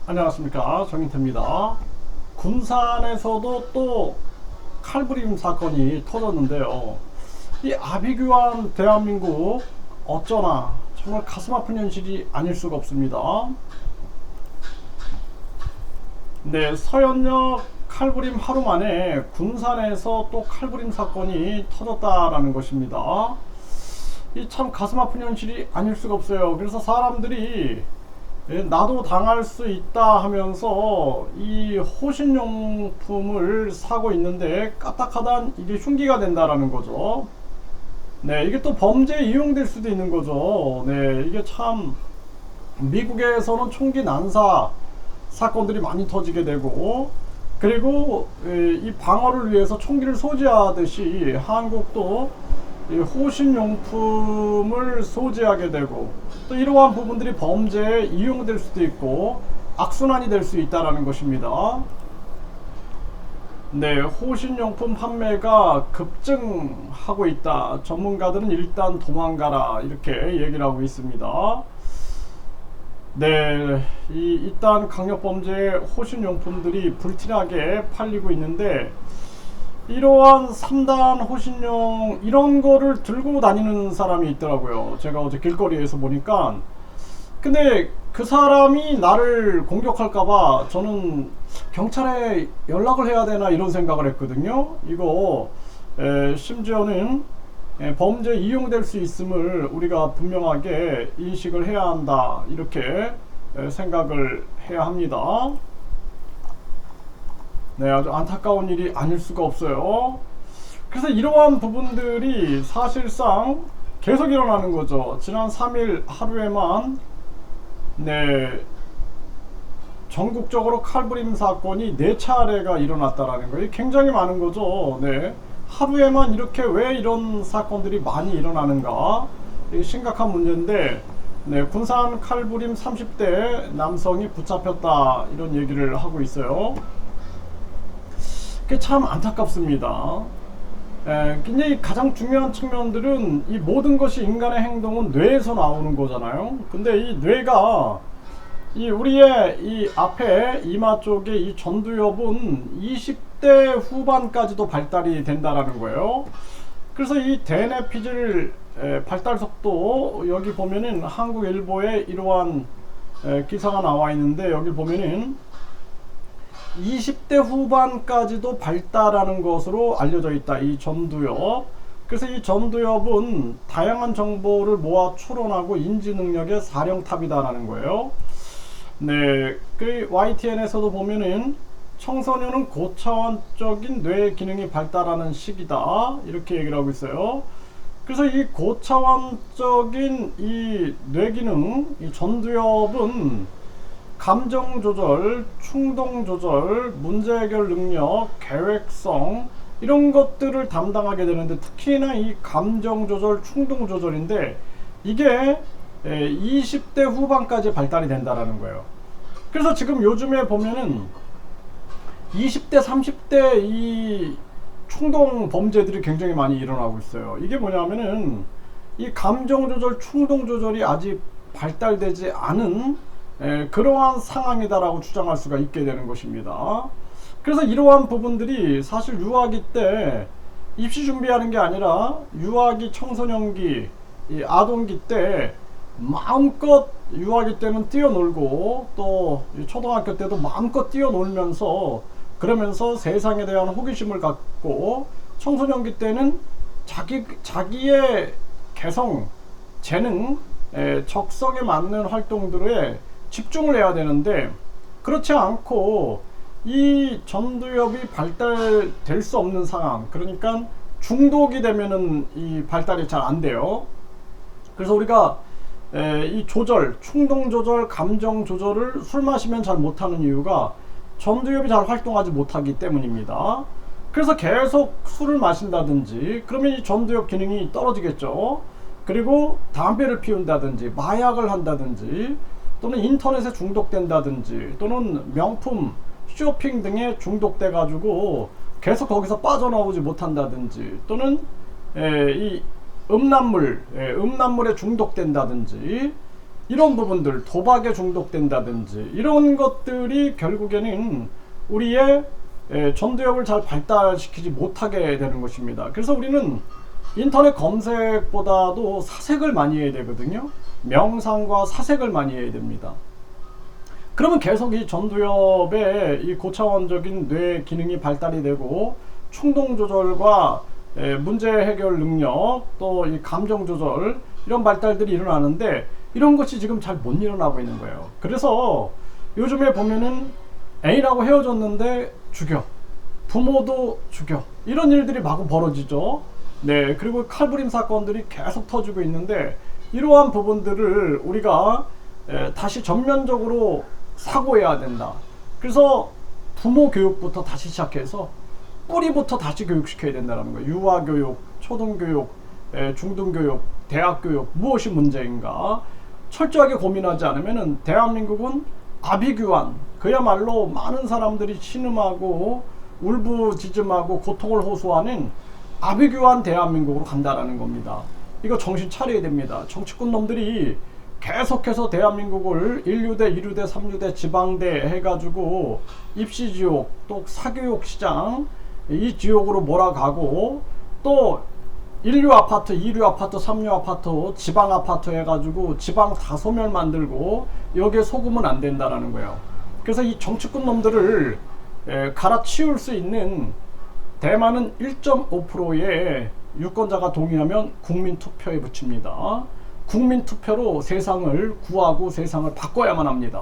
안녕하십니까, 정인태입니다. 군산에서도 또 칼부림 사건이 터졌는데요. 이 아비규환 대한민국 어쩌나 정말 가슴 아픈 현실이 아닐 수가 없습니다. 네, 서현역 칼부림 하루 만에 군산에서 또 칼부림 사건이 터졌다라는 것입니다. 이 참 가슴 아픈 현실이 아닐 수가 없어요. 그래서 사람들이 나도 당할 수 있다 하면서 이 호신용품을 사고 있는데 까딱하단 이게 흉기가 된다라는 거죠. 네, 이게 또 범죄에 이용될 수도 있는 거죠. 네, 이게 참 미국에서는 총기 난사 사건들이 많이 터지게 되고, 그리고 이 방어를 위해서 총기를 소지하듯이 한국도 호신용품을 소지하게 되고, 또 이러한 부분들이 범죄에 이용될 수도 있고 악순환이 될 수 있다는 것입니다. 네, 호신용품 판매가 급증하고 있다. 전문가들은 일단 도망가라 이렇게 얘기를 하고 있습니다. 네, 일단 강력범죄 호신용품들이 불티나게 팔리고 있는데, 이러한 3단 호신용 이런 거를 들고 다니는 사람이 있더라고요. 제가 어제 길거리에서 보니까. 근데 그 사람이 나를 공격할까봐 저는 경찰에 연락을 해야 되나 이런 생각을 했거든요. 이거 심지어는 범죄에 이용될 수 있음을 우리가 분명하게 인식을 해야 한다, 이렇게 생각을 해야 합니다. 네, 아주 안타까운 일이 아닐 수가 없어요. 그래서 이러한 부분들이 사실상 계속 일어나는 거죠. 지난 3일 하루에만 전국적으로 칼부림 사건이 4차례가 일어났다라는 거예요. 굉장히 많은 거죠. 네, 하루에만 이렇게 왜 이런 사건들이 많이 일어나는가, 심각한 문제인데, 네, 군산 칼부림 30대 남성이 붙잡혔다, 이런 얘기를 하고 있어요. 그게 참 안타깝습니다. 굉장히 가장 중요한 측면들은 이 모든 것이 인간의 행동은 뇌에서 나오는 거잖아요. 근데 이 뇌가 이 우리의 이 앞에 이마 쪽에 이 전두엽은 20대 후반까지도 발달이 된다라는 거예요. 그래서 이 대뇌피질 발달 속도, 여기 보면은 한국일보에 이러한 기사가 나와 있는데, 여기 보면은 20대 후반까지도 발달하는 것으로 알려져 있다, 이 전두엽. 그래서 이 전두엽은 다양한 정보를 모아 추론하고 인지 능력의 사령탑이다라는 거예요. 네, 그 YTN에서도 보면은 청소년은 고차원적인 뇌 기능이 발달하는 시기다, 이렇게 얘기를 하고 있어요. 그래서 이 고차원적인 이 뇌 기능, 이 전두엽은 감정 조절, 충동 조절, 문제 해결 능력, 계획성, 이런 것들을 담당하게 되는데, 특히나 이 감정 조절, 충동 조절인데 이게 20대 후반까지 발달이 된다라는 거예요. 그래서 지금 요즘에 보면은 20대, 30대 이 충동 범죄들이 굉장히 많이 일어나고 있어요. 이게 뭐냐면은 이 감정 조절, 충동 조절이 아직 발달되지 않은 그러한 상황이다라고 주장할 수가 있게 되는 것입니다. 그래서 이러한 부분들이 사실 유아기 때 입시 준비하는 게 아니라 유아기, 청소년기, 이 아동기 때 마음껏, 유아기 때는 뛰어놀고 또 초등학교 때도 마음껏 뛰어놀면서, 그러면서 세상에 대한 호기심을 갖고, 청소년기 때는 자기의 개성, 재능, 적성에 맞는 활동들에 집중을 해야 되는데, 그렇지 않고 이 전두엽이 발달될 수 없는 상황, 그러니까 중독이 되면은 이 발달이 잘 안 돼요. 그래서 우리가 이 조절, 충동 조절, 감정 조절을 술 마시면 잘 못하는 이유가 전두엽이 잘 활동하지 못하기 때문입니다. 그래서 계속 술을 마신다든지 그러면 이 전두엽 기능이 떨어지겠죠. 그리고 담배를 피운다든지 마약을 한다든지, 또는 인터넷에 중독된다든지, 또는 명품 쇼핑 등에 중독돼 가지고 계속 거기서 빠져나오지 못한다든지, 또는 이 음란물에 중독된다든지, 이런 부분들, 도박에 중독된다든지 이런 것들이 결국에는 우리의 전두엽을 잘 발달시키지 못하게 되는 것입니다. 그래서 우리는 인터넷 검색보다도 사색을 많이 해야 되거든요. 명상과 사색을 많이 해야 됩니다. 그러면 계속 이 전두엽의 이 고차원적인 뇌 기능이 발달이 되고 충동 조절과 문제 해결 능력, 또 이 감정 조절, 이런 발달들이 일어나는데 이런 것이 지금 잘 못 일어나고 있는 거예요. 그래서 요즘에 보면은 애인하고 헤어졌는데 죽여, 부모도 죽여, 이런 일들이 마구 벌어지죠. 네, 그리고 칼부림 사건들이 계속 터지고 있는데 이러한 부분들을 우리가 다시 전면적으로 사고해야 된다. 그래서 부모 교육부터 다시 시작해서 뿌리부터 다시 교육시켜야 된다는 거예요. 유아교육, 초등교육, 중등교육, 대학교육, 무엇이 문제인가 철저하게 고민하지 않으면 대한민국은 아비규환, 그야말로 많은 사람들이 신음하고 울부짖음하고 고통을 호소하는 아비규환 대한민국으로 간다라는 겁니다. 이거 정신 차려야 됩니다. 정치권 놈들이 계속해서 대한민국을 1류대, 2류대, 3류대, 지방대 해가지고 입시지옥, 또 사교육 시장, 이 지옥으로 몰아가고, 또 1류 아파트, 2류 아파트, 3류 아파트, 지방 아파트 해가지고 지방 다소멸 만들고 여기에 속으면 안 된다라는 거예요. 그래서 이 정치권 놈들을 갈아치울 수 있는 대만은 1.5%의 유권자가 동의하면 국민투표에 붙입니다. 국민투표로 세상을 구하고 세상을 바꿔야만 합니다.